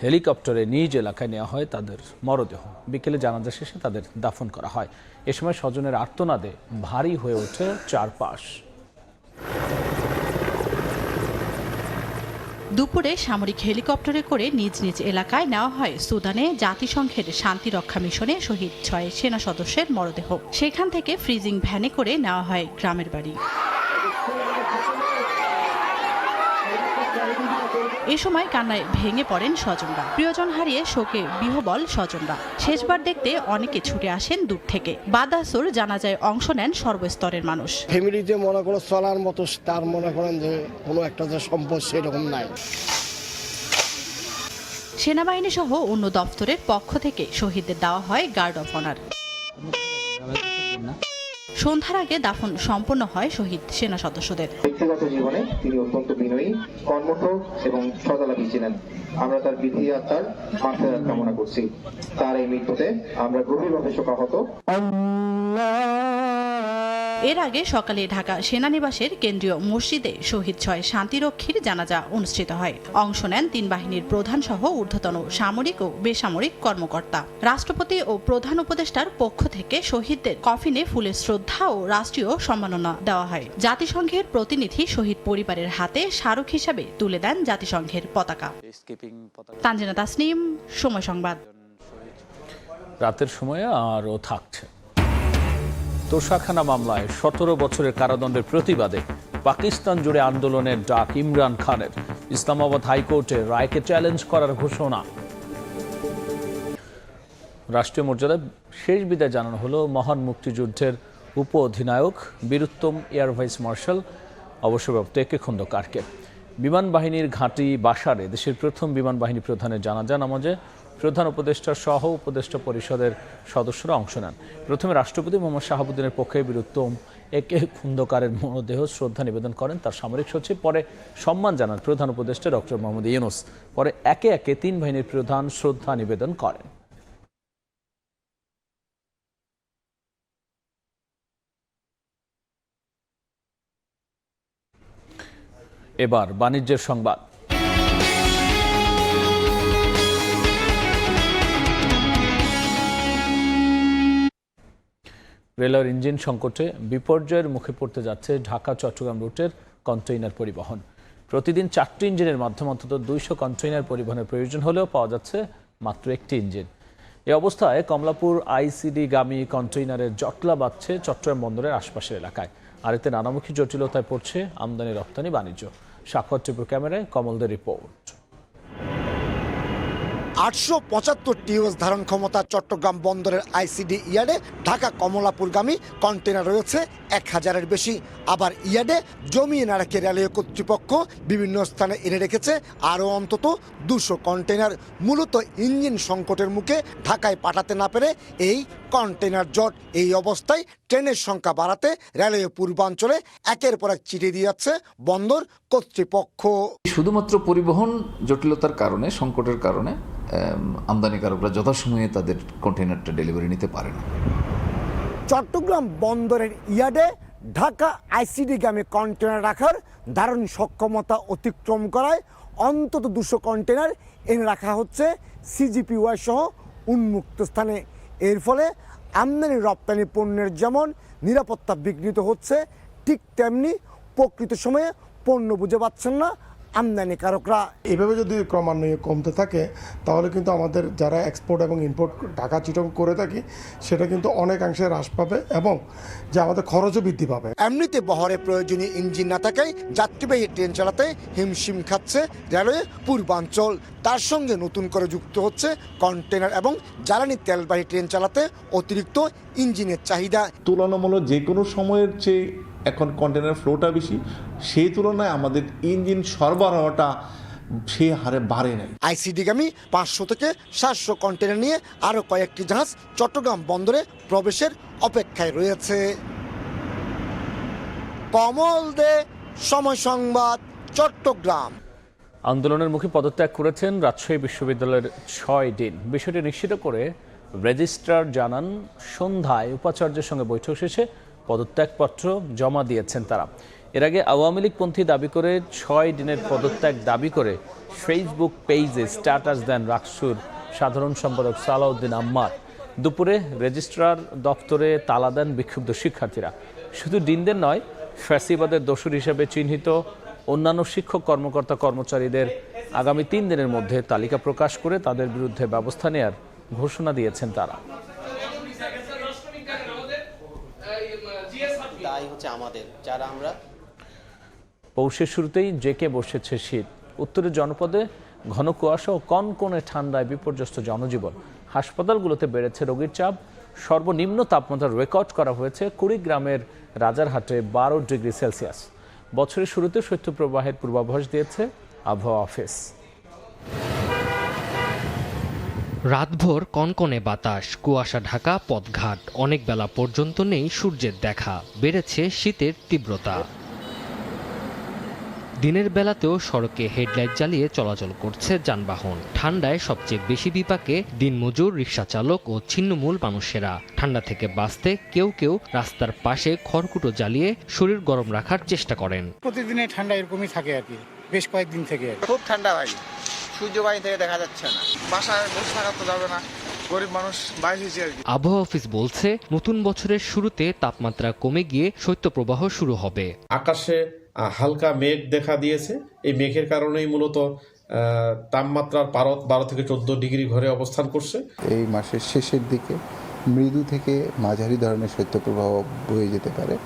হেলিকপ্টারে নিজ এলাকায় নেওয়া হয় তাদের মরদেহ। বিকেলে জানাজা শেষে তাদের দাফন করা হয়। এ সময় স্বজনের আর্তনাদে ভারী হয়ে ওঠে চারপাশ। দুপুরে সামরিক হেলিকপ্টারে করে নিজ নিজ এলাকায় নেওয়া হয় সুদানে জাতিসংঘের শান্তিরক্ষা মিশনে শহীদ 6 সেনা সদস্যের মরদেহ। সেখান থেকে ফ্রিজিং ভ্যানে করে নেওয়া হয় গ্রামের বাড়ি। এ সময় কান্নায় ভেঙে পড়েন স্বজনরা। প্রিয়জন হারিয়ে শোকে বিহ্বল স্বজনরা। শেষবার দেখতে অনেকে ছুটে আসেন দূর থেকে। বাদাসুর জানাজায় অংশ নেন সর্বস্তরের মানুষ। ফ্যামিলিতে মনে করো চলার মতো তার মনে করেন যে কোনো একটা যে সম্পদ সেরকম নাই। সেনাবাহিনী সহ অন্য দপ্তরের পক্ষ থেকে শহীদদের দেওয়া হয় গার্ড অফ অনার। সন্ধ্যার আগে দাফন সম্পন্ন হয় শহীদ সেনা সদস্যদের। ব্যক্তিগত জীবনে তিনি অত্যন্ত বিনয়ী, কর্মঠ এবং সদালাপী ছিলেন। আমরা তার বিধি আত্মার মাগফিরাত কামনা করছি। তার এই মৃত্যুতে আমরা গভীরভাবে শোকাহত। এর আগে সকালে ঢাকা সেনানিবাসের কেন্দ্রীয় মসজিদে শহীদ 6 শান্তিরক্ষীর জানাজা অনুষ্ঠিত হয়। অংশ নেন 3 বাহিনীর প্রধান সহ ঊর্ধ্বতন সামরিক ও বেসামরিক কর্মকর্তা। রাষ্ট্রপতি ও প্রধান উপদেষ্টার পক্ষ থেকে শহীদদের কফিনে ফুলের শ্রদ্ধা ও রাষ্ট্রীয় সম্মাননা দেওয়া হয়। জাতিসংঘের প্রতিনিধি শহীদ পরিবারের হাতে স্মারক হিসাবে তুলে দেন জাতিসংঘের পতাকা। তানজিনা তাসনিম, সময় সংবাদ। রাতের সময়ে আরও থাকছে। তোষাখানা মামলায় 17 বছরের কারাদণ্ডের প্রতিবাদে পাকিস্তান জুড়ে আন্দোলনের ডাক ইমরান খানের। ইসলামাবাদ হাইকোর্টে রায়কে চ্যালেঞ্জ করার ঘোষণা। রাষ্ট্রীয় মর্যাদায় শেষ বিদায় জানানো হলো মহান মুক্তিযুদ্ধের উপ অধিনায়ক বীরুত্তম এয়ার ভাইস মার্শাল অবসরপ্রাপ্ত একে খন্দকারকে। বিমান বাহিনীর ঘাঁটি বাসারে দেশের প্রথম বিমান বাহিনী প্রধানের জানাজা নামাজে প্রধান উপদেষ্টা সহ উপদেষ্টা পরিষদের সদস্যরা অংশ নেন। প্রথমে রাষ্ট্রপতি মোহাম্মদ শাহাবুদ্দিনের পক্ষে বীরুত্তম একে খন্দকারের মরদেহ শ্রদ্ধা নিবেদন করেন তার সামরিক সচিব। পরে সম্মান জানান প্রধান উপদেষ্টা ডক্টর মোহাম্মদ ইউনূস। পরে একে একে 3 বাহিনীর প্রধান শ্রদ্ধা নিবেদন করেন। এবার বাণিজ্যের সংবাদ। রেলের ইঞ্জিন সংকটে বিপর্যয়ের মুখে পড়তে যাচ্ছে ঢাকা চট্টগ্রাম রুটের কন্টেইনার পরিবহন। প্রতিদিন 4টি ইঞ্জিনের মাধ্যমে অন্তত 200 কন্টেইনার পরিবহনের প্রয়োজন হলেও পাওয়া যাচ্ছে মাত্র 1টি ইঞ্জিন। এই অবস্থায় কমলাপুর আইসিডি গামী কন্টেইনারের জটলা বাঁধছে চট্টগ্রাম বন্দরের আশপাশের এলাকায়। আর এতে নানামুখী জটিলতায় পড়ছে আমদানি রপ্তানি বাণিজ্য। সাক্ষর টিপুর ক্যামেরায় কমলদের রিপোর্ট। 875 টিউএস ধারণ ক্ষমতা চট্টগ্রাম বন্দরের আইসিডি ইয়ার্ডে ঢাকা কমলাপুরগামী কন্টেনার রয়েছে 1000-এর বেশি। আবার ইয়ার্ডে জমিয়ে না রেখে রেলওয়ে কর্তৃপক্ষ বিভিন্ন স্থানে এনে রেখেছে আরও অন্তত 200 কন্টেনার। মূলত ইঞ্জিন সংকটের মুখে ঢাকায় পাঠাতে না পেরে এই কন্টেনার জট। এই অবস্থায় ট্রেনের সংখ্যা বাড়াতে রেলওয়ে পূর্বাঞ্চলে একের পর এক চিঠি দিয়ে যাচ্ছে বন্দর কর্তৃপক্ষ। শুধুমাত্র পরিবহন জটিলতার কারণে, সংকটের কারণে আমদানিকারকরা যথাসময়ে তাদের কন্টেইনারটা ডেলিভারি নিতে পারে না। চট্টগ্রাম বন্দরের ইয়ার্ডে ঢাকা আইসিডিগামী কন্টেনার রাখার ধারণ সক্ষমতা অতিক্রম করায় অন্তত 200 কন্টেনার এনে রাখা হচ্ছে সিজিপিওয়াই সহ উন্মুক্ত স্থানে। এর ফলে আমদানি রপ্তানি পণ্যের যেমন নিরাপত্তা বিঘ্নিত হচ্ছে, ঠিক তেমনি প্রকৃত সময়ে পণ্য বুঝে পাচ্ছেন না আমদানিকারকরা। এভাবে যদি ক্রমান্বয়ে কমতে থাকে তাহলে কিন্তু আমাদের যারা এক্সপোর্ট এবং ইম্পোর্ট ঢাকা চিটং করে থাকি সেটা কিন্তু অনেকাংশে হ্রাস পাবে এবং যে আমাদের খরচও বৃদ্ধি পাবে। এমনিতে বহরে প্রয়োজনীয় ইঞ্জিন না থাকায় যাত্রীবাহী ট্রেন চালাতে হিমশিম খাচ্ছে রেলওয়ে পূর্বাঞ্চল। তার সঙ্গে নতুন করে যুক্ত হচ্ছে কন্টেনার এবং জ্বালানি তেলবাহী ট্রেন চালাতে অতিরিক্ত ইঞ্জিনের চাহিদা। তুলনামূলক যে কোনো সময়ের চেয়ে এখন কন্টেনার ফ্লোটা বেশি, সেই তুলনায় আমাদের ইঞ্জিন সরবরাহটা সেই হারে বাড়ে নাই। আইসিডিগামী 500 থেকে 700 কন্টেনার নিয়ে আরও কয়েকটি জাহাজ চট্টগ্রাম বন্দরে প্রবেশের অপেক্ষায় রয়েছে। কমল দে, সময় সংবাদ, চট্টগ্রাম। আন্দোলনের মুখে পদত্যাগ করেছেন রাজশাহী বিশ্ববিদ্যালয়ের 6 ডিন। বিষয়টি নিশ্চিত করে রেজিস্ট্রার জানান, সন্ধ্যায় উপাচার্যের সঙ্গে বৈঠক শেষে পদত্যাগপত্র জমা দিয়েছেন তারা। এর আগে আওয়ামী লীগপন্থী দাবি করে 6 ডিনের পদত্যাগ দাবি করে ফেসবুক পেজে স্ট্যাটাস দেন রাকসুর সাধারণ সম্পাদক সালাউদ্দিন আম্মার। দুপুরে রেজিস্ট্রার দপ্তরে তালা দেন বিক্ষুব্ধ শিক্ষার্থীরা। শুধু ডিনদের নয়, ফ্যাসিবাদের দোষর হিসেবে চিহ্নিত অন্যান্য শিক্ষক কর্মকর্তা কর্মচারীদের আগামী 3 দিনের মধ্যে তালিকা প্রকাশ করে তাদের বিরুদ্ধে ব্যবস্থা নেয়ার ঘোষণা দিয়েছেন তারা। পৌষের শুরুতেই জেকে বসেছে শীত। উত্তরের জনপদে ঘন কুয়াশা ও কনকনে ঠান্ডায় বিপর্যস্ত জনজীবন। হাসপাতালগুলোতে বেড়েছে রোগীর চাপ। সর্বনিম্ন তাপমাত্রা রেকর্ড করা হয়েছে কুড়িগ্রামের রাজারহাটে 12 ডিগ্রি সেলসিয়াস। বছরের শুরুতে শৈত্যপ্রবাহের পূর্বাভাস দিয়েছে আবহাওয়া অফিস। রাতভর কনকনে বাতাস, কুয়াশা ঢাকা পথঘাট, অনেক বেলা পর্যন্ত নেই সূর্যের দেখা, বেড়েছে শীতের তীব্রতা। দিনের বেলাতেও সড়কে হেডলাইট জ্বালিয়ে চলাচল করছে যানবাহন। ঠান্ডায় সবচেয়ে বেশি বিপাকে দিনমজুর, রিকশা চালক ও ছিন্নমূল মানুষেরা। ঠান্ডা থেকে বাঁচতে কেউ কেউ রাস্তার পাশে খড়কুটো জ্বালিয়ে শরীর গরম রাখার চেষ্টা করেন। প্রতিদিনে ঠান্ডা এরকমই থাকে আর কি, বেশ কয়েকদিন থেকে। খুব ঠান্ডা ভাই, সূর্য বাইরে থেকে দেখা যাচ্ছে না, বাসায় বসে থাকা তো যাবে না, গরিব মানুষ বাইরে হয়েছে আর কি। আবহাওয়া অফিস বলছে নতুন বছরের শুরুতে তাপমাত্রা কমে গিয়ে শৈত্যপ্রবাহ শুরু হবে। আকাশে হালকা মেঘ দেখা দিয়েছে, এই মেঘের কারণেই মূলত তাপমাত্রার পারদ 12 থেকে 14 ডিগ্রি ঘরে অবস্থান করছে। এই মাসের শেষের দিকে মৃদু থেকে মাঝারি ধরনের শৈত্যপ্রবাহ বয়ে যেতে পারে।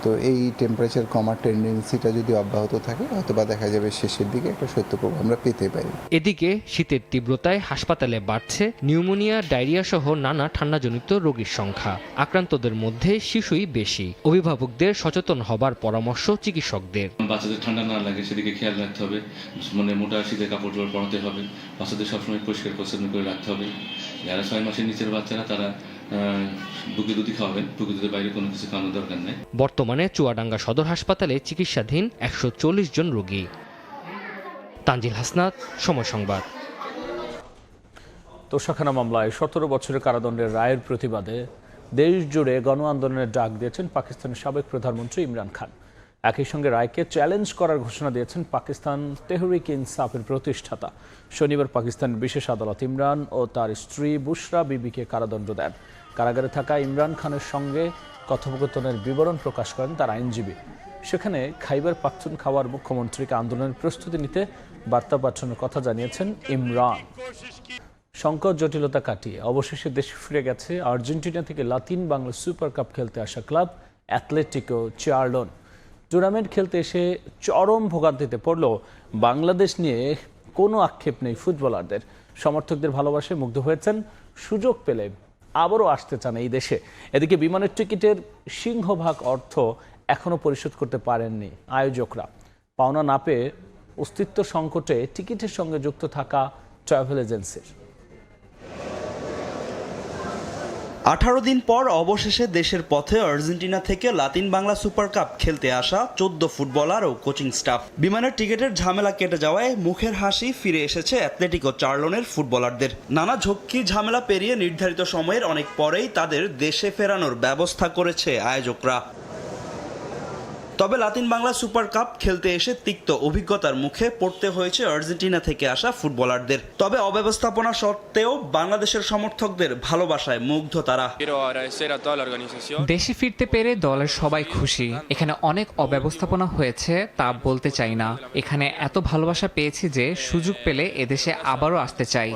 তো এই টেম্পারেচার কমার টেন্ডেন্সিটা যদি অব্যাহত থাকে অথবা দেখা যাবে শেষের দিকে একটা শৈত্যপ্রবাহ আমরা পেতে পারি। এদিকে শীতের তীব্রতায় হাসপাতালে বাড়ছে নিউমোনিয়া, ডায়রিয়া সহ নানা ঠান্ডাজনিত রোগীর সংখ্যা। আক্রান্তদের মধ্যে শিশুই বেশি। অভিভাবকদের সচেতন হবার পরামর্শ চিকিৎসকদের। বাচ্চাদের ঠান্ডা না লাগে সেদিকে খেয়াল রাখতে হবে, মানে মোটা শীতের কাপড় চোপড় পরাতে হবে, বাচ্চাদের সবসময় পরিষ্কার পরিচ্ছন্ন করে রাখতে হবে। যারা 6 মাসের নিচের বাচ্চারা তারা বুকে দুধ খাওয়াবেন, বুকে দুধের বাইরে কোনো কিছু খাওয়ানোর দরকার নেই। বর্তমানে চুয়াডাঙ্গা সদর হাসপাতালে চিকিৎসাধীন 140 জন রোগী। তানজিল হাসনাত, সময় সংবাদ। তোষাখানা মামলায় 17 বছরের কারাদণ্ডের রায়ের প্রতিবাদে দেশ জুড়ে গণ আন্দোলনের ডাক দিয়েছেন পাকিস্তানের সাবেক প্রধানমন্ত্রী ইমরান খান। একই সঙ্গে রায়কে চ্যালেঞ্জ করার ঘোষণা দিয়েছেন পাকিস্তান তেহরিক ইনসাফের প্রতিষ্ঠাতা। শনিবার পাকিস্তানের বিশেষ আদালত ইমরান ও তার স্ত্রী বুশরা বিবিকে কারাদণ্ড দেন। কারাগারে থাকা ইমরান খানের সঙ্গে কথোপকথনের বিবরণ প্রকাশ করেন তার আইনজীবী। সেখানে খাইবার পাখতুনখাওয়ার মুখ্যমন্ত্রীকে আন্দোলনের প্রস্তুতি নিতে বার্তা পাঠানোর কথা জানিয়েছেন ইমরান। সংকট জটিলতা কাটিয়ে অবশেষে দেশে ফিরে গেছে আর্জেন্টিনা থেকে লাতিন বাংলা সুপার কাপ খেলতে আসা ক্লাব অ্যাথলেটিকো চার্লন। টুর্নামেন্ট খেলতে এসে চরম ভোগান্তিতে পড়ল বাংলাদেশ নিয়ে কোনো আক্ষেপ নেই ফুটবলারদের। সমর্থকদের ভালোবাসায় মুগ্ধ হয়েছেন, সুযোগ পেলে আবারও আসতে চান এই দেশে। এদিকে বিমানের টিকিটের সিংহভাগ অর্থ এখনও পরিশোধ করতে পারেননি আয়োজকরা। পাওনা না পেয়ে অস্তিত্ব সংকটে টিকিটের সঙ্গে যুক্ত থাকা ট্রাভেল এজেন্সির। 18 দিন পর অবশেষে দেশের পথে আর্জেন্টিনা থেকে লাতিন বাংলা সুপার কাপ খেলতে আসা 14 ফুটবলার ও কোচিং স্টাফ। বিমানের টিকিটের ঝামেলা কেটে যাওয়ায় মুখের হাসি ফিরে এসেছে অ্যাথলেটিকো চার্লনের ফুটবলারদের। নানা ঝক্কি ঝামেলা পেরিয়ে নির্ধারিত সময়ের অনেক পরেই তাদের দেশে ফেরানোর ব্যবস্থা করেছে আয়োজকরা। তবে লাতিন বাংলা সুপার কাপ খেলতে এসে তিক্ত অভিজ্ঞতার মুখে পড়তে হয়েছে আর্জেন্টিনা থেকে আসা ফুটবলারদের। তবে অব্যবস্থাপনা সত্ত্বেও বাংলাদেশের সমর্থকদের ভালোবাসায় মুগ্ধ তারা। দেশে ফিরতে পেরে দলের সবাই খুশি। এখানে অনেক অব্যবস্থাপনা হয়েছে তা বলতে চাই না। এখানে এত ভালোবাসা পেয়েছি যে সুযোগ পেলে এদেশে আবারও আসতে চাই।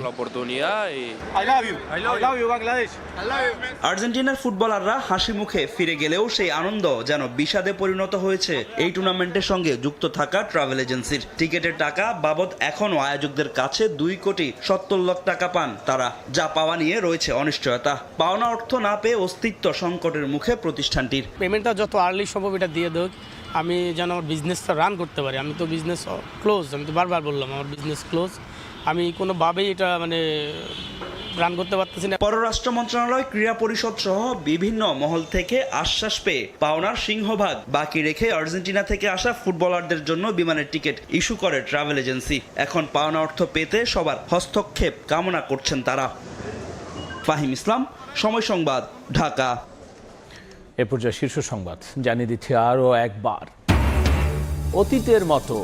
আর্জেন্টিনার ফুটবলাররা হাসি মুখে ফিরে গেলেও সেই আনন্দ যেন বিষাদে পরিণত হয়েছে এই টুর্নামেন্টের সঙ্গে যুক্ত থাকা ট্রাভেল এজেন্সির। টিকিটের টাকা বাবদ এখনও আয়োজকদের কাছে 2,70 লাখ টাকা পান তারা, যা পাওয়া নিয়ে রয়েছে অনিশ্চয়তা। পাওনা অর্থ না পেয়ে অস্তিত্ব সংকটের মুখে প্রতিষ্ঠানটির। পেমেন্টটা যত আর্লি সম্ভব এটা দিয়ে দেখ, আমি যেন আমার বিজনেসটা রান করতে পারি। আমি তো বিজনেস ক্লোজ, আমি তো বারবার বললাম আমার বিজনেস ক্লোজ। আমি কোনোভাবেই এটা রান করতে পারতেছি না। পররাষ্ট্র মন্ত্রণালয়, ক্রীড়া পরিষদ সহ বিভিন্ন মহল থেকে আশ্বাস পেয়ে পাওনার সিংহভাগ বাকি রেখে আর্জেন্টিনা থেকে আসা ফুটবলারদের জন্য বিমানের টিকিট ইস্যু করে ট্রাভেল এজেন্সি। এখন পাওনা অর্থ পেতে সবার হস্তক্ষেপ কামনা করছেন তারা। ফাহিম ইসলাম, সময় সংবাদ, ঢাকা। এ পর্যায়ে শীর্ষ সংবাদ জানিয়ে দিচ্ছি আরও একবার। অতীতের মতো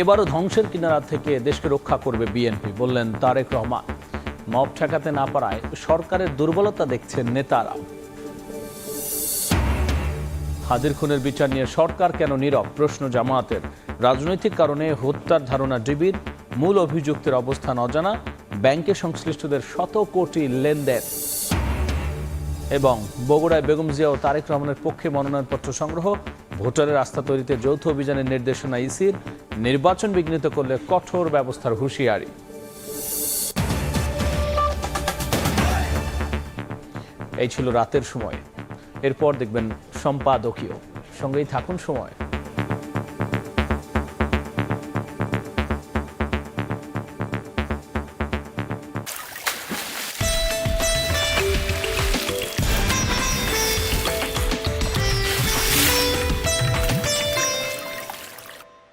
এবারও ধ্বংসের কিনারা থেকে দেশকে রক্ষা করবে বিএনপি, বললেন তারেক রহমান। মব ঠেকাতে না পারায় সরকারের দুর্বলতা দেখছেন নেতারা। হাদির খুনের বিচার নিয়ে সরকার কেন নীরব, প্রশ্ন জামায়াতের। রাজনৈতিক কারণে হত্যার ধারণা ডিবির, মূল অভিযুক্তের অবস্থান অজানা, ব্যাংকে সংশ্লিষ্টদের শত কোটি লেনদেন। এবং বগুড়ায় বেগম জিয়া ও তারেক রহমানের পক্ষে মনোনয়নপত্র সংগ্রহ, ভোটারের আস্থা তৈরিতে যৌথ অভিযানের নির্দেশনা ইসির, নির্বাচন বিঘ্নিত করলে কঠোর ব্যবস্থার হুঁশিয়ারি। এই ছিল রাতের সময়। এরপর দেখবেন সম্পাদকীয়। সঙ্গেই থাকুন সময়।